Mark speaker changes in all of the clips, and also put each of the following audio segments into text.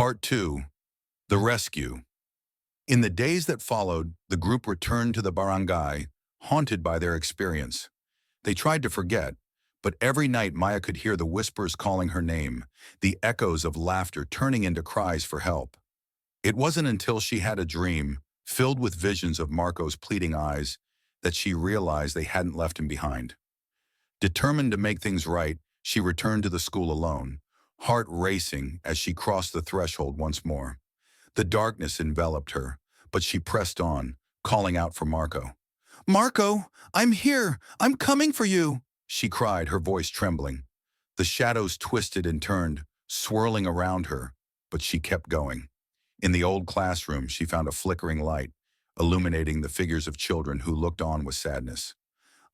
Speaker 1: Part 2. The Rescue. In the days that followed, the group returned to the barangay, haunted by their experience. They tried to forget, but every night Maya could hear the whispers calling her name, the echoes of laughter turning into cries for help. It wasn't until she had a dream, filled with visions of Marco's pleading eyes, that she realized they hadn't left him behind. Determined to make things right, she returned to the school alone, heart racing as she crossed the threshold once more. The darkness enveloped her, but she pressed on, calling out for Marco. "Marco, I'm here! I'm coming for you!" she cried, her voice trembling. The shadows twisted and turned, swirling around her, but she kept going. In the old classroom, she found a flickering light, illuminating the figures of children who looked on with sadness.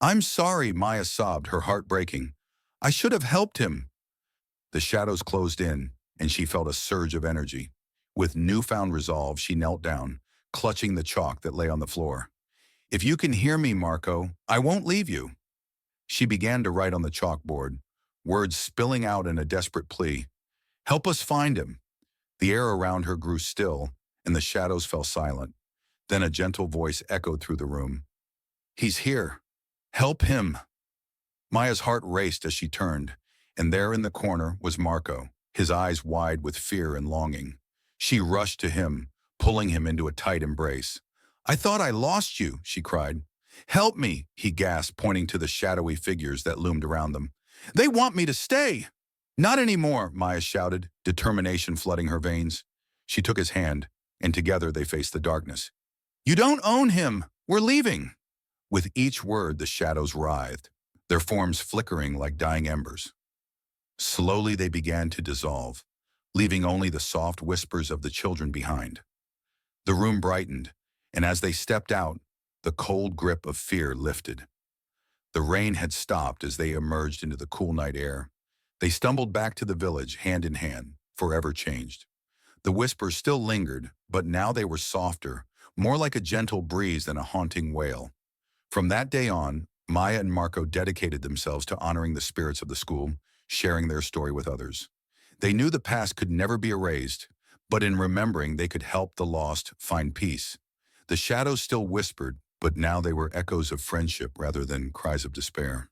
Speaker 1: "I'm sorry," Maya sobbed, her heart breaking. "I should have helped him." The shadows closed in, and she felt a surge of energy. With newfound resolve, she knelt down, clutching the chalk that lay on the floor. "If you can hear me, Marco, I won't leave you." She began to write on the chalkboard, words spilling out in a desperate plea. "Help us find him." The air around her grew still, and the shadows fell silent. Then a gentle voice echoed through the room. "He's here. Help him." Maya's heart raced as she turned, and there in the corner was Marco, his eyes wide with fear and longing. She rushed to him, pulling him into a tight embrace. "I thought I lost you," she cried. "Help me," he gasped, pointing to the shadowy figures that loomed around them. "They want me to stay." "Not anymore," Maya shouted, determination flooding her veins. She took his hand, and together they faced the darkness. "You don't own him. We're leaving." With each word, the shadows writhed, their forms flickering like dying embers. Slowly they began to dissolve, leaving only the soft whispers of the children behind. The room brightened, and as they stepped out, the cold grip of fear lifted. The rain had stopped as they emerged into the cool night air. They stumbled back to the village, hand in hand, forever changed. The whispers still lingered, but now they were softer, more like a gentle breeze than a haunting wail. From that day on, Maya and Marco dedicated themselves to honoring the spirits of the school, sharing their story with others. They knew the past could never be erased, but in remembering they could help the lost find peace. The shadows still whispered, but now they were echoes of friendship rather than cries of despair.